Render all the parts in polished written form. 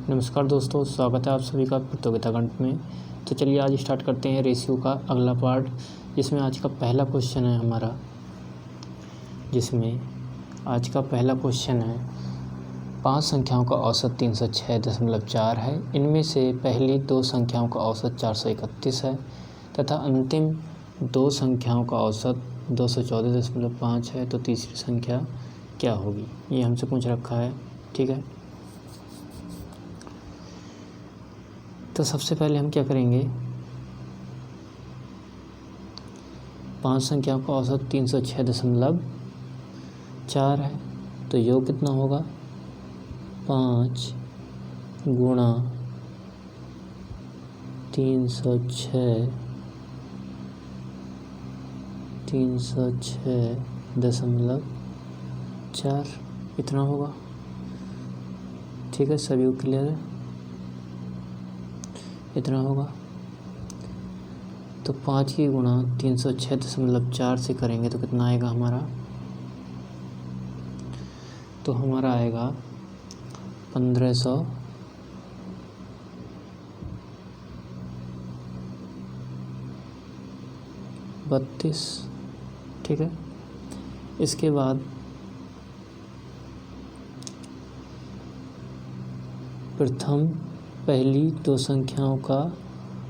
नमस्कार दोस्तों, स्वागत है आप सभी का प्रतियोगिता गणित में। तो चलिए आज स्टार्ट करते हैं रेशियो का अगला पार्ट, जिसमें आज का पहला क्वेश्चन है हमारा। पांच संख्याओं का औसत 306.4 है। इनमें से पहली दो संख्याओं का औसत 431 है तथा अंतिम दो संख्याओं का औसत 214.5 है। तो तीसरी संख्या क्या होगी, ये हमसे पूछ रखा है। ठीक है, तो सबसे पहले हम क्या करेंगे, पांच संख्याओं का औसत 306.4 है, तो योग कितना होगा, 5 गुणा 306.4 इतना होगा। ठीक है, सभी को क्लियर है, इतना होगा। तो 5 की गुणा 306.4 से करेंगे तो कितना आएगा हमारा, तो हमारा आएगा 1532। ठीक है, इसके बाद पहली दो संख्याओं का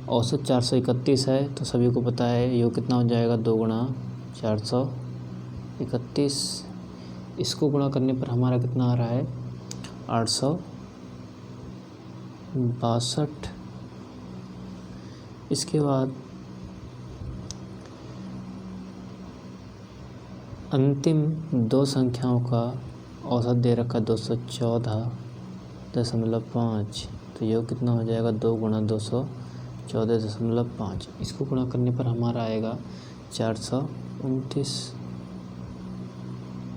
औसत 431 है, तो सभी को पता है योग कितना हो जाएगा, 2 गुणा 431। इसको गुणा करने पर हमारा कितना आ रहा है, 862। इसके बाद अंतिम दो संख्याओं का औसत दे रखा 214.5, तो योग कितना हो जाएगा, 2 गुणा 214.5। इसको गुणा करने पर हमारा आएगा 429।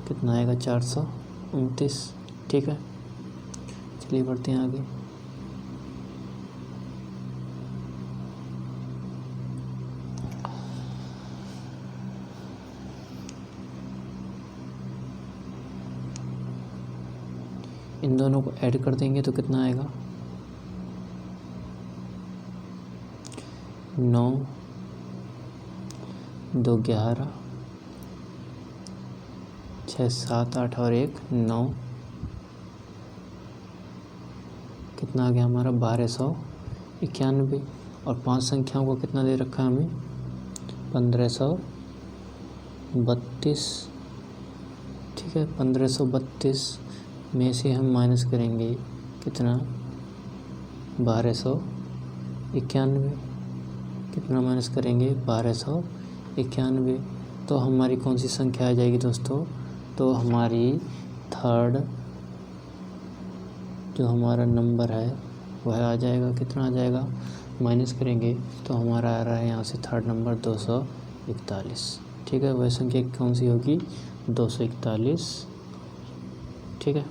कितना आएगा, 429। ठीक है, चलिए बढ़ते हैं आगे। इन दोनों को ऐड कर देंगे तो कितना आएगा, 9 2 11 6 7 8 और 1 9, कितना आ गया हमारा, 1291। और पांच संख्याओं को कितना दे रखा है हमें, 1532। ठीक है, 1532 में से हम माइनस करेंगे कितना, 1291। कितना माइनस करेंगे, 1291। तो हमारी कौन सी संख्या आ जाएगी दोस्तों, तो हमारी थर्ड जो हमारा नंबर है वह आ जाएगा, कितना आ जाएगा, माइनस करेंगे तो हमारा आ रहा है यहाँ से थर्ड नंबर 241। ठीक है, वह संख्या कौन सी होगी, 241। ठीक है,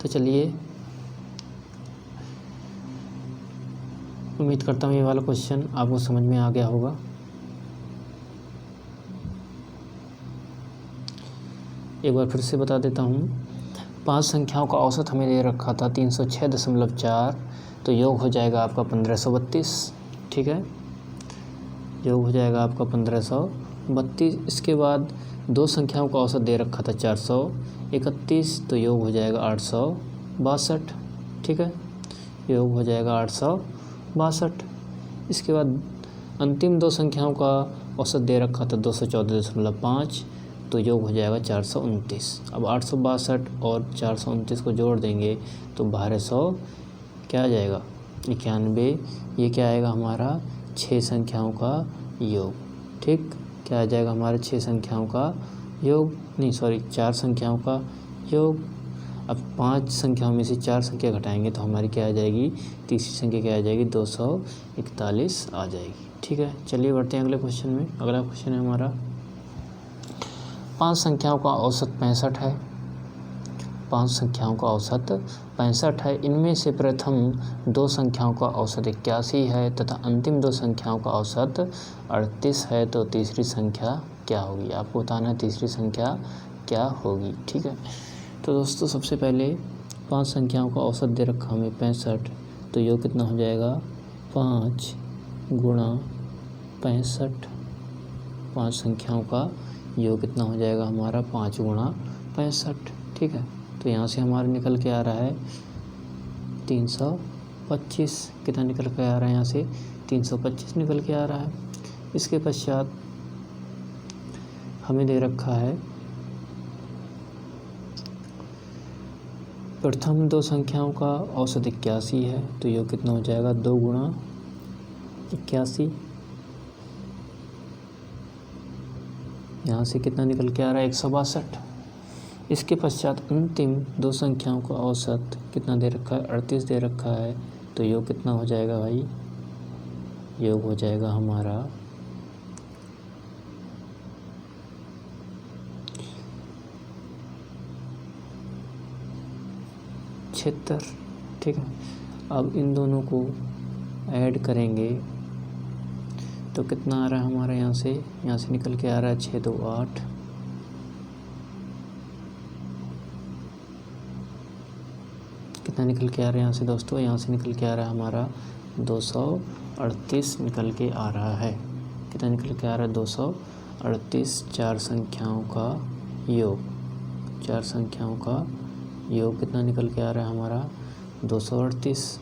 तो चलिए, उम्मीद करता हूँ ये वाला क्वेश्चन आपको समझ में आ गया होगा। एक बार फिर से बता देता हूँ, पांच संख्याओं का औसत हमें दे रखा था 306.4, तो योग हो जाएगा आपका 1532। ठीक है, योग हो जाएगा आपका 1532। इसके बाद दो संख्याओं का औसत दे रखा था 431, तो योग हो जाएगा 862। ठीक है, योग हो जाएगा 862। इसके बाद अंतिम दो संख्याओं का औसत दे रखा था 214.5, तो योग हो जाएगा 429। अब 862 और 429 को जोड़ देंगे तो 1200 क्या आ जाएगा, 91। ये क्या आएगा हमारा, 6 संख्याओं का योग। ठीक, क्या आ जाएगा हमारे 6 संख्याओं का योग, नहीं सॉरी 4 संख्याओं का योग। अब 5 संख्याओं में से 4 संख्या घटाएंगे तो हमारी क्या आ जाएगी, तीसरी संख्या क्या आ जाएगी, 241 आ जाएगी। ठीक है, चलिए बढ़ते हैं अगले क्वेश्चन में। अगला क्वेश्चन है हमारा, 5 संख्याओं का औसत 65 है। 5 संख्याओं का औसत 65 है। इनमें से प्रथम दो संख्याओं का औसत 81 है तथा अंतिम दो संख्याओं का औसत 38 है। तो तीसरी संख्या क्या होगी, आपको बताना है तीसरी संख्या क्या होगी। ठीक है, तो दोस्तों सबसे पहले 5 संख्याओं का औसत दे रखा हमें 65, तो योग कितना हो जाएगा 5 गुणा 65। 5 संख्याओं का योग कितना हो जाएगा हमारा 5 गुणा 65। ठीक है, तो यहाँ से हमारा निकल के आ रहा है 325। कितना निकल के आ रहा है यहाँ से 325 निकल के आ रहा है। इसके पश्चात हमें दे रखा है प्रथम 2 संख्याओं का औसत 81 है, तो योग कितना हो जाएगा 2 गुणा 81। यहाँ से कितना निकल के आ रहा है 162। इसके पश्चात अंतिम 2 संख्याओं का औसत कितना दे रखा है 38 दे रखा है, तो योग कितना हो जाएगा भाई, योग हो जाएगा हमारा 76। ठीक है, अब इन दोनों को ऐड करेंगे तो कितना आ रहा है हमारा यहाँ से निकल के आ रहा है 6 2 8। कितना निकल के आ रहा है यहाँ से दोस्तों, यहाँ से निकल के आ रहा है हमारा 238 निकल के आ रहा है। कितना निकल के आ रहा है 238। 4 संख्याओं का योग, 4 संख्याओं का योग कितना निकल के आ रहा है हमारा 238।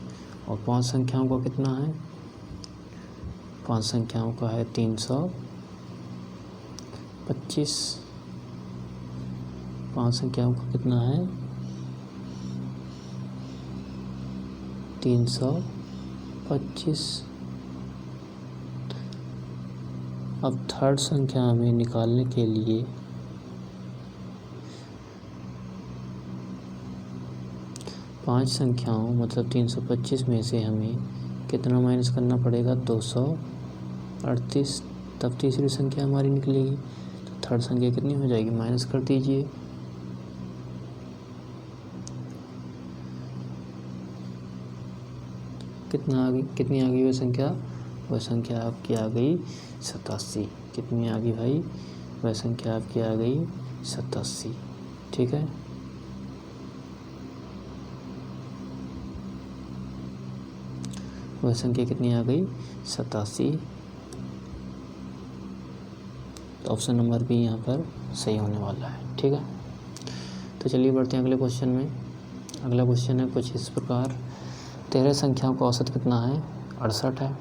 और 5 संख्याओं का कितना है, 5 संख्याओं का है 325। 5 संख्याओं का कितना है 325। अब थर्ड संख्या हमें निकालने के लिए 5 संख्याओं मतलब 325 में से हमें कितना माइनस करना पड़ेगा 238, तब तीसरी संख्या हमारी निकलेगी। तो थर्ड संख्या कितनी हो जाएगी, माइनस कर दीजिए। कितनी आ गई वह संख्या, वह संख्या आपकी आ गई 87। कितनी आ गई भाई, वह संख्या आपकी आ गई 87। ठीक है, वह संख्या कितनी आ गई 87। तो ऑप्शन नंबर बी यहाँ पर सही होने वाला है। ठीक है, तो चलिए बढ़ते हैं अगले क्वेश्चन में। अगला क्वेश्चन है कुछ इस प्रकार, 13 संख्याओं का औसत कितना है 68 है।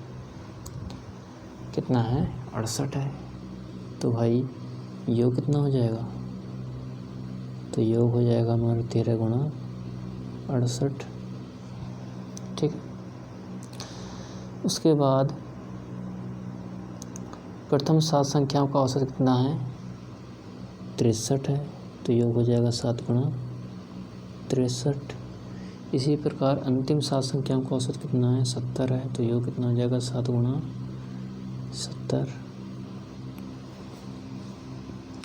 कितना है 68 है, तो भाई योग कितना हो जाएगा, तो योग हो जाएगा हमारा 13 गुणा 68। ठीक, उसके बाद प्रथम 7 संख्याओं का औसत कितना है 63 है, तो योग हो जाएगा 7 गुणा 63। इसी प्रकार अंतिम 7 संख्याओं का औसत कितना है 70 है, तो योग कितना हो जाएगा 7 गुणा 70।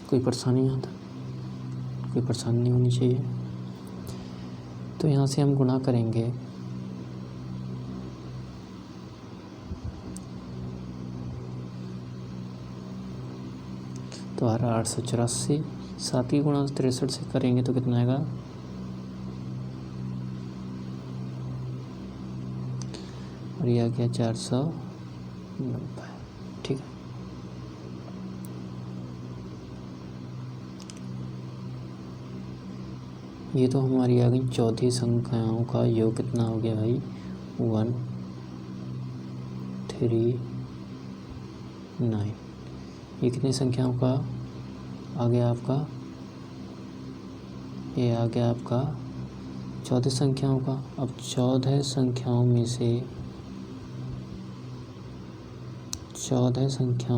कोई परेशानी यहाँ था, कोई परेशानी नहीं होनी चाहिए। तो यहाँ से हम गुणा करेंगे तो आ रहा 884। 7 की गुणा 63 से करेंगे तो कितना आएगा, और यह आ गया 490। ठीक है, ये तो हमारी आ गई चौथी संख्याओं का योग। कितना हो गया भाई 139। ये कितनी संख्याओं का आ गया आपका, ये आ गया आपका 14 संख्याओं का। अब 14 संख्याओं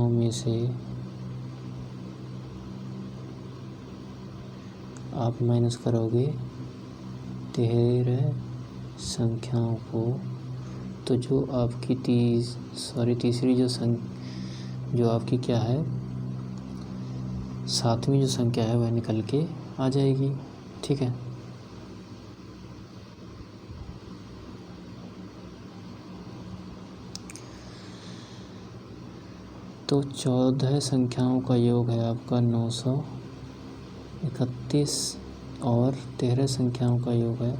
में से आप माइनस करोगे 13 संख्याओं को, तो जो आपकी तीसरी जो आपकी क्या है 7वीं जो संख्या है वह निकल के आ जाएगी। ठीक है, तो 14 संख्याओं का योग है आपका 931 और 13 संख्याओं का योग है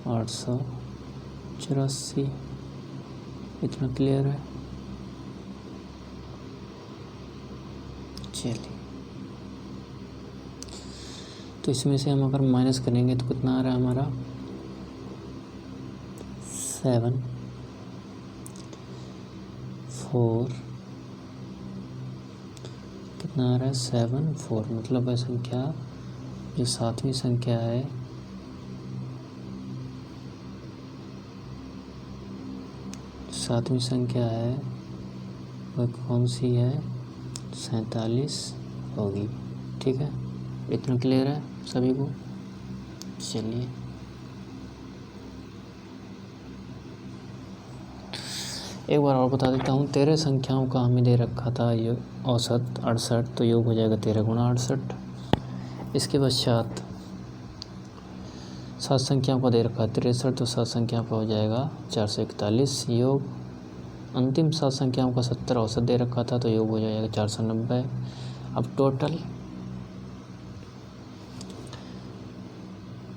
884। इतना क्लियर है? चलिए, तो इसमें से हम अगर माइनस करेंगे तो कितना आ रहा है हमारा 7 4, कितना आ रहा है 7 4, मतलब वह संख्या जो सातवीं संख्या है वह कौन सी है? 47 होगी। ठीक है, इतना क्लियर है सभी को? चलिए, एक बार और बता देता हूँ। 13 संख्याओं का हमें दे रखा था ये औसत 68, तो योग हो जाएगा 13 गुणा 68। इसके पश्चात 7 संख्याओं का दे रखा है 63, तो 7 संख्याओं का हो जाएगा 441 योग। अंतिम 7 संख्याओं का 70 औसत दे रखा था, तो योग हो जाएगा 490। अब टोटल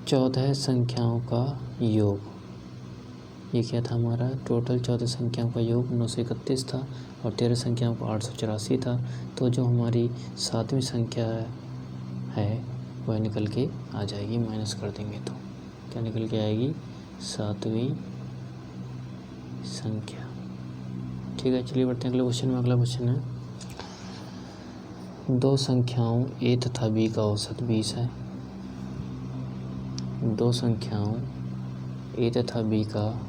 14 संख्याओं का योग, ये क्या था हमारा? टोटल 14 संख्याओं का योग 931 था और 13 संख्याओं का 884 था। तो जो हमारी सातवीं संख्या है वह निकल के आ जाएगी, माइनस कर देंगे तो क्या निकल के आएगी? सातवीं संख्या। ठीक है, चलिए बढ़ते हैं अगले क्वेश्चन में। अगला क्वेश्चन है, दो संख्याओं ए तथा बी का औसत 20 है। दो संख्याओं ए तथा बी का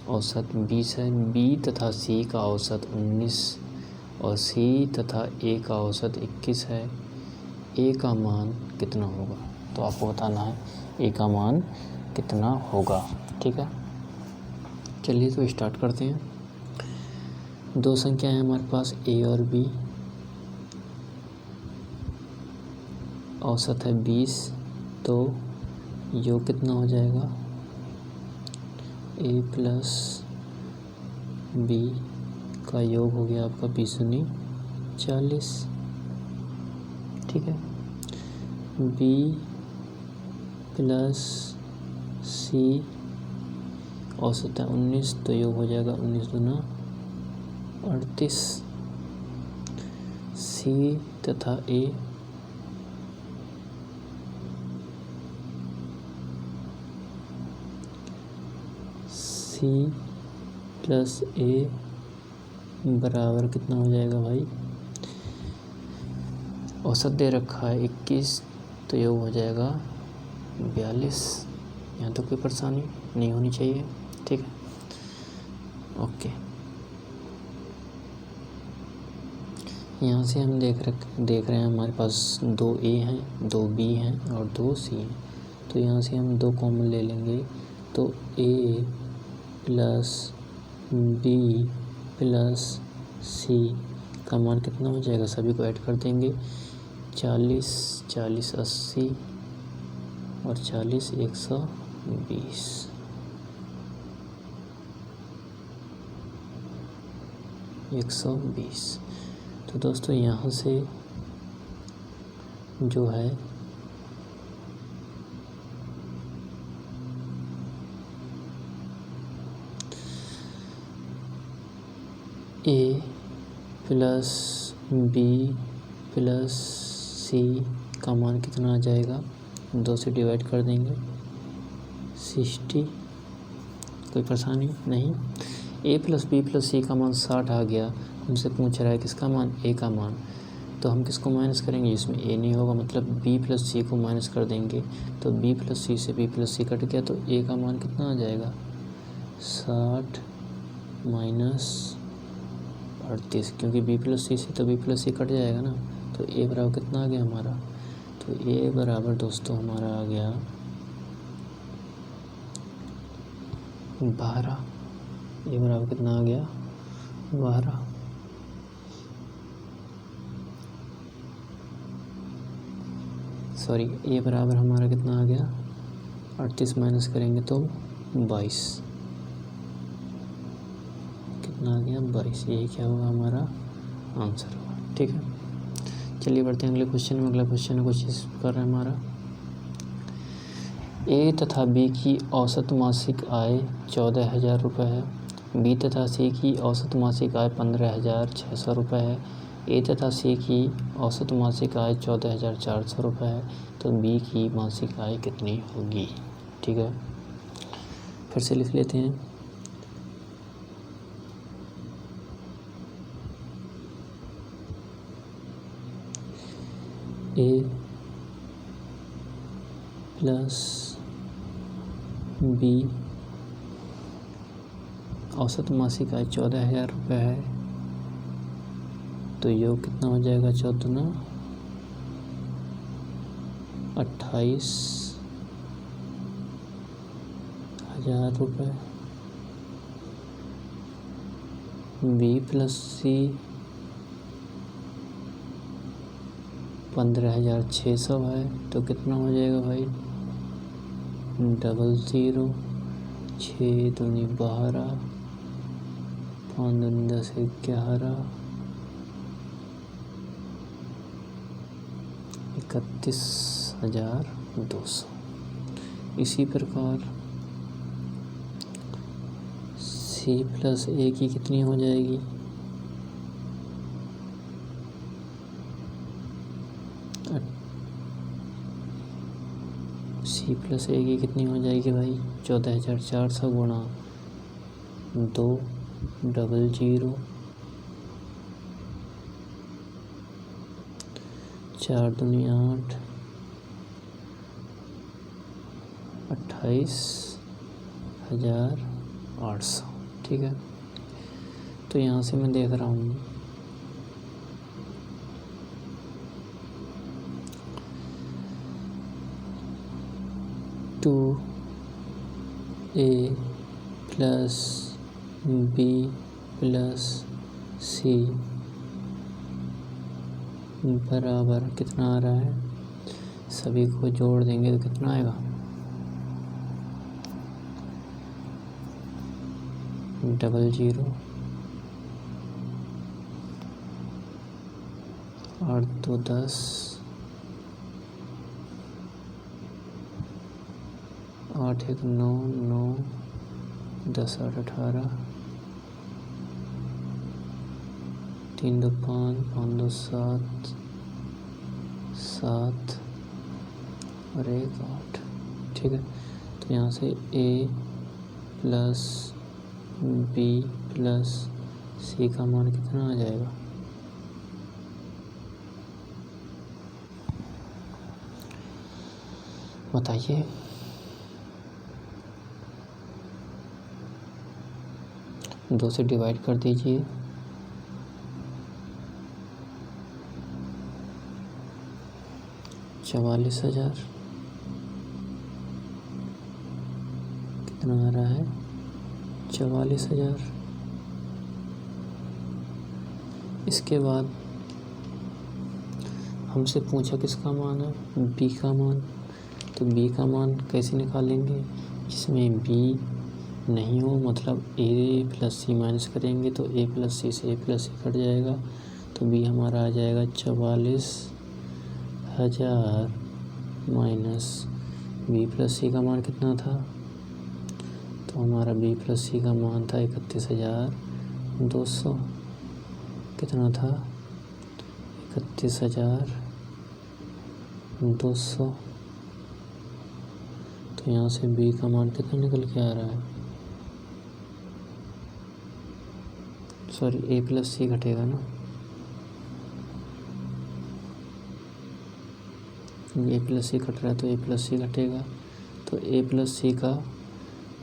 औसत 20 है। बी तथा सी का औसत 19 और सी तथा ए का औसत 21 है। ए का मान कितना होगा? तो आपको बताना है ए का मान कितना होगा। ठीक है, चलिए तो स्टार्ट करते हैं। दो संख्याएं हैं हमारे पास ए और बी, औसत है 20, तो योग कितना हो जाएगा? ए प्लस बी का योग हो गया आपका 20 दूनी 40। ठीक है, बी प्लस सी औसत है 19, तो योग हो जाएगा 19 दूना 38। सी तथा ए सी प्लस ए बराबर कितना हो जाएगा भाई? औसत दे रखा है 21, तो योग हो जाएगा 42। यहाँ तो कोई परेशानी नहीं होनी चाहिए। ठीक है, ओके। यहाँ से हम देख रहे हैं हमारे पास 2 ए हैं, 2 बी हैं और 2 सी हैं। तो यहाँ से हम 2 कॉमन ले लेंगे, तो ए प्लस बी प्लस सी का मान कितना हो जाएगा? सभी को ऐड कर देंगे। 40 40 80 और 40 120। तो दोस्तों यहाँ से जो है ए प्लस बी प्लस सी का मान कितना आ जाएगा? 2 से डिवाइड कर देंगे 60। कोई परेशानी नहीं। ए प्लस बी प्लस सी का मान 60 आ गया। हमसे पूछ रहा है किसका मान? ए का मान। तो हम किसको माइनस करेंगे? इसमें ए नहीं होगा, मतलब बी प्लस सी को माइनस कर देंगे। तो बी प्लस सी से बी प्लस सी कट गया, तो ए का मान कितना आ जाएगा? 60 माइनस 38, क्योंकि बी प्लस सी से तो बी प्लस सी कट जाएगा ना। तो ए बराबर कितना आ गया हमारा? तो ए बराबर दोस्तों हमारा आ गया 12। ए बराबर कितना आ गया? 12। सॉरी, ए बराबर हमारा कितना आ गया? 38 माइनस करेंगे तो 22। कितना आ गया? 22। यही क्या होगा? हमारा आंसर होगा। ठीक है, चलिए बढ़ते हैं अगले क्वेश्चन में। अगला क्वेश्चन कुछ इस कर रहा है हमारा, ए तथा बी की औसत मासिक आय 14,000 रुपये है। बी तथा सी की औसत मासिक आय 15,600 रुपये है। ए तथा सी की औसत मासिक आय 14,400 रुपये है। तो बी की मासिक आय कितनी होगी? ठीक है, फिर से लिख लेते हैं। ए प्लस बी औसत मासिक आय 14,000 रुपये है, तो योग कितना हो जाएगा? 14 28,000 रुपये। बी प्लस सी 15,600 है, तो कितना हो जाएगा भाई? 00, 6 दूनी 12, 5 दूनी 10, 11, 31,200। इसी प्रकार सी प्लस ए की कितनी हो जाएगी? सी प्लस ए की कितनी हो जाएगी भाई? 14,400 गुणा 2, 00, 4 दूनी 8, 28,800। ठीक है, तो यहाँ से मैं देख रहा हूँ 2A प्लस बी प्लस सी बराबर कितना आ रहा है? सभी को जोड़ देंगे तो कितना आएगा? 00, 8 2 10, 8 1 9 9, 10 8 18, 3 2 5, 5 2 7, 7 और 1 8। ठीक है, तो यहाँ से ए प्लस बी प्लस सी का मान कितना आ जाएगा? बताइए। दो से डिवाइड कर दीजिए। चवालीस हजार कितना आ रहा है? 44,000। इसके बाद हमसे पूछा किसका मान है? बी का मान। तो बी का मान कैसे निकालेंगे? जिसमें बी नहीं हो, मतलब ए प्लस सी माइनस करेंगे तो ए प्लस सी से ए प्लस सी कट जाएगा, तो बी हमारा आ जाएगा 44,000 माइनस बी प्लस सी का मान कितना था? तो हमारा बी प्लस सी का मान था 31,200। कितना था? 31,200। तो यहाँ से बी का मान कितना निकल के आ रहा है? सॉरी, ए प्लस सी घटेगा ना, ए प्लस सी कट रहा है तो ए प्लस सी घटेगा। तो ए प्लस सी का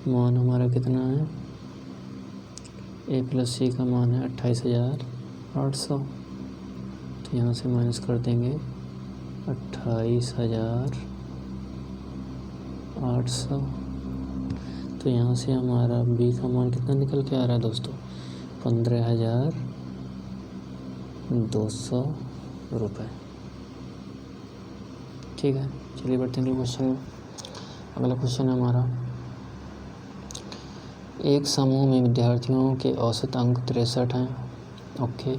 मान हमारा कितना है? ए प्लस सी का मान है 28,800। तो यहाँ से माइनस कर देंगे 28,800। तो यहाँ से हमारा बी का मान कितना निकल के आ रहा है दोस्तों? 15,200 रुपये। ठीक है, चलिए बढ़ते हैं अगले क्वेश्चन में। अगला क्वेश्चन है हमारा, एक समूह में विद्यार्थियों के औसत अंक 63 हैं। ओके,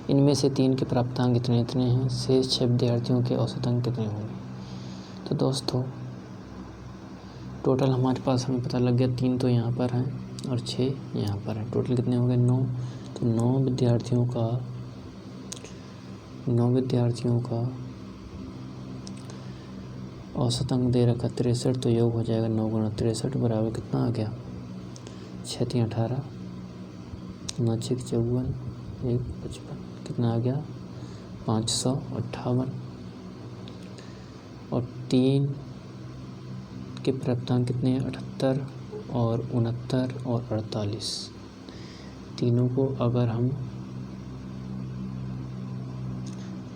इनमें से 3 के प्राप्तांक इतने इतने हैं, शेष 6 विद्यार्थियों के औसत अंक कितने होंगे? तो दोस्तों टोटल हमारे पास हमें पता लग गया 3 तो यहाँ पर हैं और 6 यहाँ पर हैं। टोटल कितने हो गए 9। तो 9 विद्यार्थियों का औसत अंक दे रखा 63। तो योग हो जाएगा 9 गुणा 63 बराबर कितना आ गया 6 3 18, 9 6 54, 1 55, कितना आ गया 558। और 3 के प्राप्तांक कितने हैं 78 और 69 और 48। तीनों को अगर हम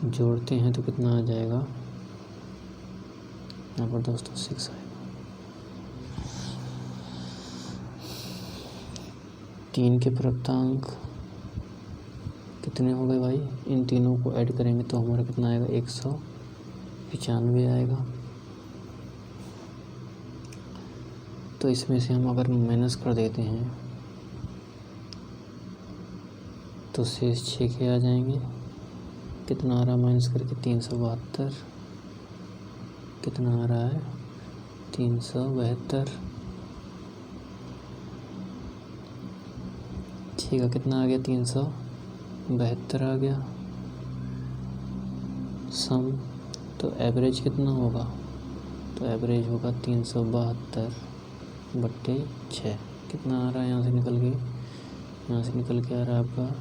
जोड़ते हैं तो कितना आ जाएगा यहाँ पर दोस्तों 6 आएगा। 3 के प्राप्तांक कितने हो गए भाई, इन तीनों को ऐड करेंगे तो हमारा कितना आएगा 195 आएगा। तो इसमें से हम अगर माइनस कर देते हैं तो शेष 6 के आ जाएंगे। कितना आ रहा है माइनस करके 372, कितना आ रहा है 372। ठीक है, कितना आ गया 372 आ गया सम। तो एवरेज कितना होगा, तो एवरेज होगा 372/6। कितना आ रहा है यहाँ से निकल के, यहाँ से निकल के आ रहा है आपका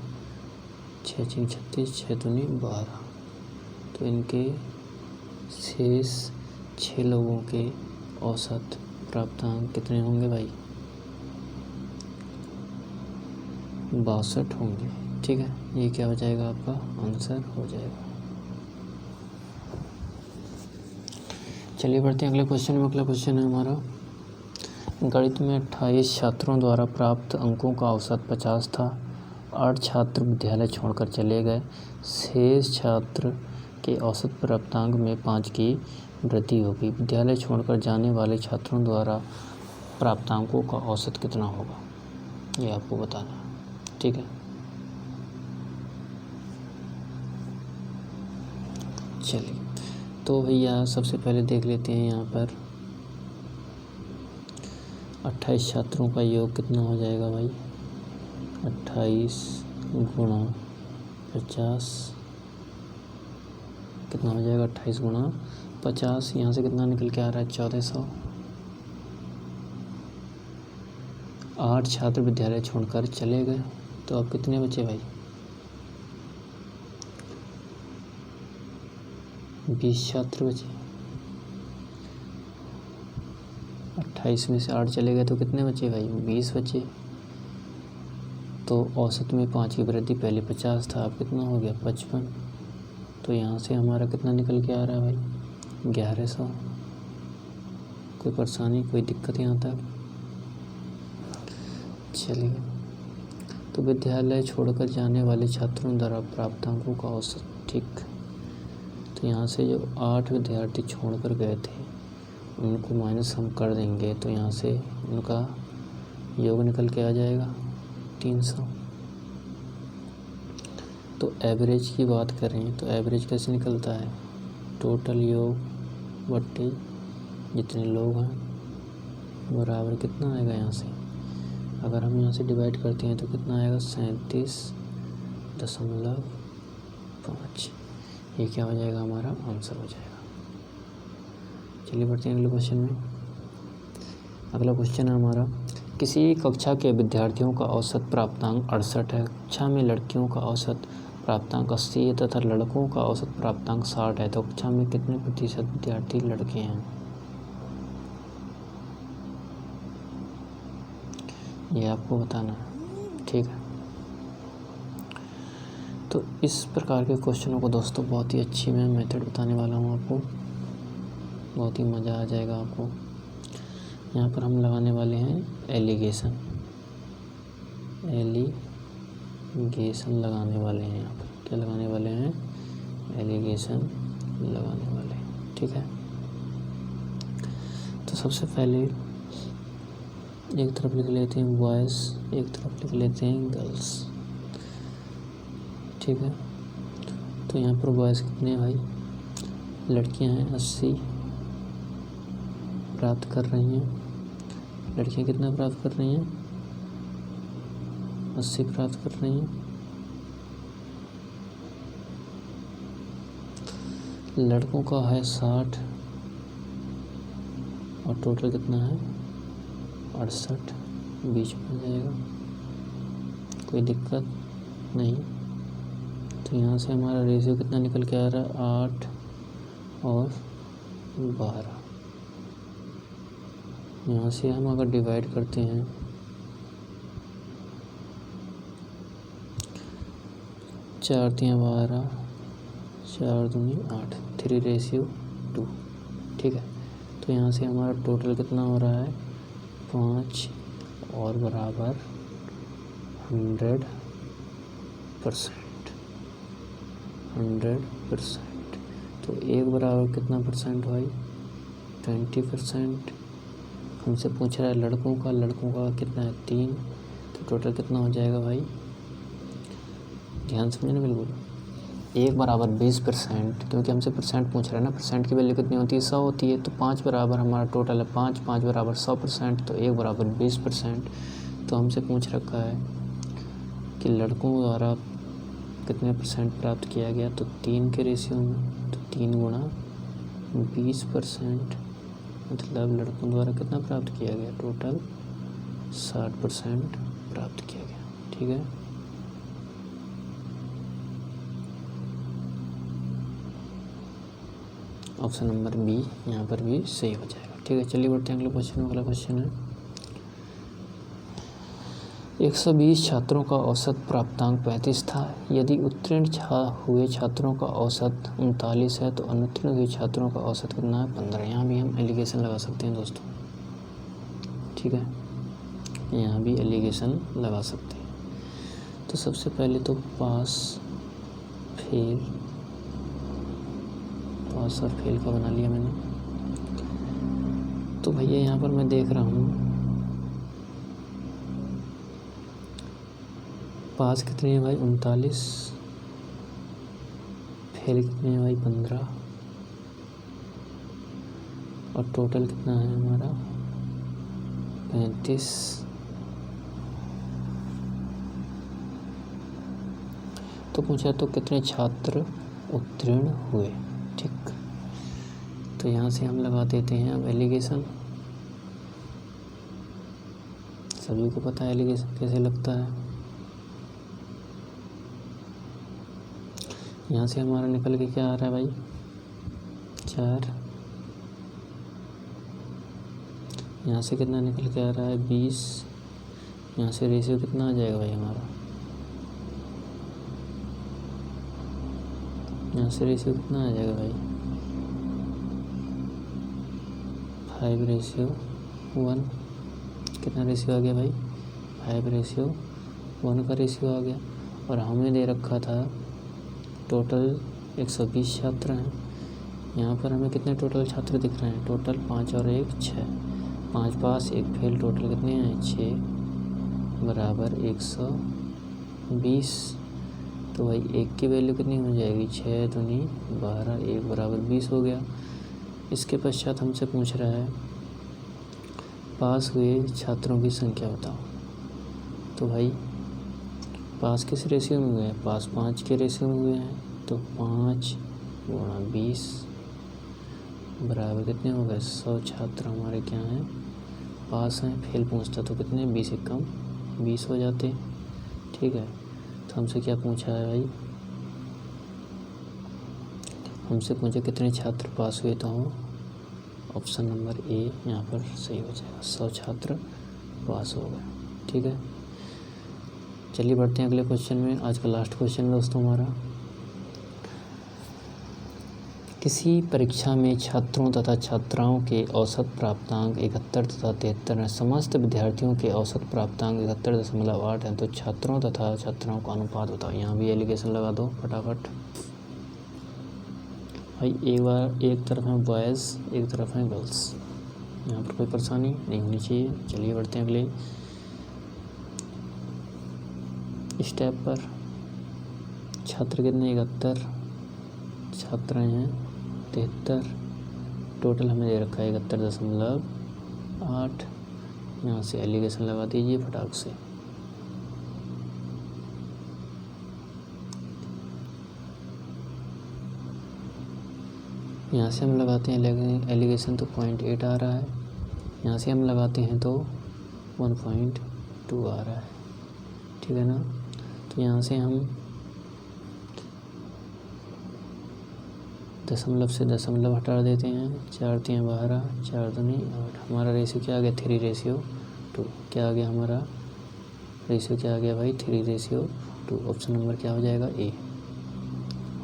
6 6 36, 6 दूनी 12। तो इनके शेष 6 लोगों के औसत प्राप्तांक कितने होंगे भाई 62 होंगे। ठीक है, ये क्या हो जाएगा आपका आंसर हो जाएगा। चलिए बढ़ते हैं अगले क्वेश्चन में। अगला क्वेश्चन है हमारा, गणित में 28 छात्रों द्वारा प्राप्त अंकों का औसत 50 था। 8 छात्र विद्यालय छोड़कर चले गए। शेष छात्र के औसत प्राप्तांक में 5 की वृद्धि होगी। विद्यालय छोड़कर जाने वाले छात्रों द्वारा प्राप्तांकों का औसत कितना होगा, ये आपको बताना है। ठीक है, चलिए तो भैया सबसे पहले देख लेते हैं यहाँ पर 28 छात्रों का योग कितना हो जाएगा भाई 28 गुणा 50, कितना हो जाएगा 28 गुणा 50। यहाँ से कितना निकल के आ रहा है 1400। 8 छात्र विद्यालय छोड़कर चले गए, तो अब कितने बचे भाई 20 छात्र बचे। 28 में से 8 चले गए तो कितने बचे भाई 20 बचे। तो औसत में 5 की वृद्धि, पहले 50 था अब कितना हो गया 55। तो यहाँ से हमारा कितना निकल के आ रहा है भाई 1100। कोई परेशानी कोई दिक्कत यहाँ तक। चलिए, तो विद्यालय छोड़कर जाने वाले छात्रों द्वारा प्राप्तांकों का औसत। ठीक, तो यहाँ से जो 8 विद्यार्थी छोड़कर गए थे उनको माइनस हम कर देंगे तो यहाँ से उनका योग निकल के आ जाएगा 300। तो एवरेज की बात करें तो एवरेज कैसे निकलता है, टोटल योग बट्टे जितने लोग हैं बराबर कितना आएगा यहाँ से, अगर हम यहाँ से डिवाइड करते हैं तो कितना आएगा 37.5। ये क्या हो जाएगा हमारा आंसर हो जाएगा। चलिए बढ़ते हैं अगले क्वेश्चन में। अगला क्वेश्चन है हमारा, किसी कक्षा के विद्यार्थियों का औसत प्राप्तांक 68 है। कक्षा में लड़कियों का औसत प्राप्तांक 80 है तथा लड़कों का औसत प्राप्तांक 60 है। तो कक्षा में कितने प्रतिशत विद्यार्थी लड़के हैं, ये आपको बताना है। ठीक है, तो इस प्रकार के क्वेश्चनों को दोस्तों बहुत ही अच्छी मैं मेथड बताने वाला हूँ आपको, बहुत ही मज़ा आ जाएगा आपको। यहाँ पर हम लगाने वाले हैं एलिगेशन लगाने वाले हैं। यहाँ पर क्या लगाने वाले हैं, एलिगेशन लगाने वाले हैं। ठीक है, तो सबसे पहले एक तरफ लिख लेते हैं बॉयज़, एक तरफ लिख लेते हैं गर्ल्स। ठीक है, तो यहाँ पर बॉयज़ कितने हैं भाई, लड़कियां हैं 80 प्राप्त कर रही हैं लड़कियां कितना प्राप्त कर रही हैं? 80 प्राप्त कर रही हैं। लड़कों का है 60 और टोटल कितना है? 68, बीच में आ जाएगा, कोई दिक्कत नहीं। तो यहाँ से हमारा रेशियो कितना निकल के आ रहा है? 8 और 12। यहाँ से हम अगर डिवाइड करते हैं 4 तियाँ 12, 4 दूनी 8, 3:2। ठीक है, तो यहाँ से हमारा टोटल कितना हो रहा है? 5 और बराबर 100%। तो 1 बराबर कितना परसेंट भाई? 20%। हमसे पूछ रहा है लड़कों का कितना है? 3। तो टोटल कितना हो जाएगा भाई? ध्यान समझे ना बिल्कुल। 1 बराबर 20%, क्योंकि हमसे परसेंट पूछ रहा है ना, परसेंट की वैल्यू कितनी होती है? 100 होती है। तो 5 बराबर हमारा टोटल है 5, 5 बराबर 100%, तो 1 बराबर 20%। तो हमसे पूछ रखा है कि लड़कों द्वारा कितने परसेंट प्राप्त किया गया? तो 3 के रेशियो में, तो 3 गुणा 20%, मतलब लड़कों द्वारा कितना प्राप्त किया गया? टोटल 60% प्राप्त किया गया। ठीक है, ऑप्शन नंबर बी यहाँ पर भी सही हो जाएगा। ठीक है, चलिए बढ़ते हैं अगले क्वेश्चन में। अगला क्वेश्चन है 120 छात्रों का औसत प्राप्तांक 35 था। यदि उत्तीर्ण हुए छात्रों का औसत 39 है तो अनुत्तीर्ण हुए छात्रों का औसत कितना है? 15। यहाँ भी हम एलिगेशन लगा सकते हैं दोस्तों। ठीक है, यहाँ भी एलिगेशन लगा सकते हैं। तो सबसे पहले तो पास और फेल का बना लिया मैंने। तो भैया यहाँ पर मैं देख रहा हूँ पास कितने हैं भाई? 39। फेल कितने हैं भाई? 15। और टोटल कितना है हमारा? 35। तो पूछा तो कितने छात्र उत्तीर्ण हुए। ठीक, तो यहाँ से हम लगा देते हैं अब एलिगेशन। सभी को पता है एलिगेशन कैसे लगता है। यहाँ से हमारा निकल के क्या आ रहा है भाई? 4। यहाँ से कितना निकल के आ रहा है? 20। यहाँ से रेशियो कितना आ जाएगा भाई हमारा? यहाँ से रेशियो कितना आ जाएगा भाई? 5:1। कितना रेशियो आ गया भाई? 5:1 का रेशियो आ गया। और हमें दे रखा था टोटल 120 छात्र हैं। यहाँ पर हमें कितने टोटल छात्र दिख रहे हैं? टोटल 5 और 1 6, 5 पास 1 फेल, टोटल कितने हैं? 6 बराबर 120। तो भाई 1 की वैल्यू कितनी हो जाएगी? 6 दूनी 12, 1 बराबर 20 हो गया। इसके पश्चात हमसे पूछ रहा है पास हुए छात्रों की संख्या बताओ। तो भाई पास किस रेशियो में हुए हैं? पास 5 के रेशियो में हुए हैं। तो 5 गुणा 20 बराबर कितने हो गए? 100 छात्र हमारे क्या हैं? पास हैं। फेल पूछता तो कितने? 20 कम 20 हो जाते। ठीक है, तो हमसे क्या पूछा है भाई? हमसे पूछे कितने छात्र पास हुए, तो ऑप्शन नंबर ए यहाँ पर सही हो जाएगा। 100 छात्र पास हो गए। ठीक है, चलिए बढ़ते हैं अगले क्वेश्चन में। आज का लास्ट क्वेश्चन दोस्तों हमारा, किसी परीक्षा में छात्रों तथा छात्राओं के औसत प्राप्तांक 71 तथा 73 हैं। समस्त विद्यार्थियों के औसत प्राप्तांक 71.8 हैं। तो छात्रों तथा छात्राओं का अनुपात बताओ। यहाँ भी एलिगेशन लगा दो फटाफट भाई। एक तरफ है बॉयज़, एक तरफ है गर्ल्स। यहाँ पर कोई परेशानी नहीं होनी चाहिए। चलिए बढ़ते हैं अगले स्टेप पर। छात्र कितने? 71, छात्र हैं 73, टोटल हमें दे रखा है 71.8 यहाँ से एलिगेशन लगा दीजिए फटाक से। यहाँ से हम लगाते हैं एलिगेशन तो 0.8 आ रहा है, यहाँ से हम लगाते हैं तो 1.2 आ रहा है, ठीक है ना। तो यहाँ से हम दशमलव से दशमलव हटा देते हैं, 4 3 12, 4 2 नहीं 8। हमारा रेशियो क्या आ गया 3:2। क्या आ गया हमारा रेशियो, क्या आ गया भाई 3:2। ऑप्शन नंबर क्या हो जाएगा ए।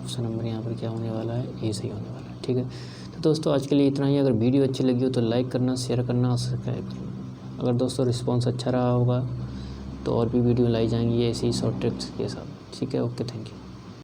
ऑप्शन नंबर यहाँ पर क्या होने वाला है, ए सही होने वाला है, ठीक है। तो दोस्तों आज के लिए इतना ही। अगर वीडियो अच्छी लगी हो तो लाइक करना, शेयर करना और सब्सक्राइब करना। अगर दोस्तों रिस्पॉन्स अच्छा रहा होगा तो और भी वीडियो लाई जाएंगी ऐसी ही शॉर्ट ट्रिक्स के साथ, ठीक है। Okay, thank you.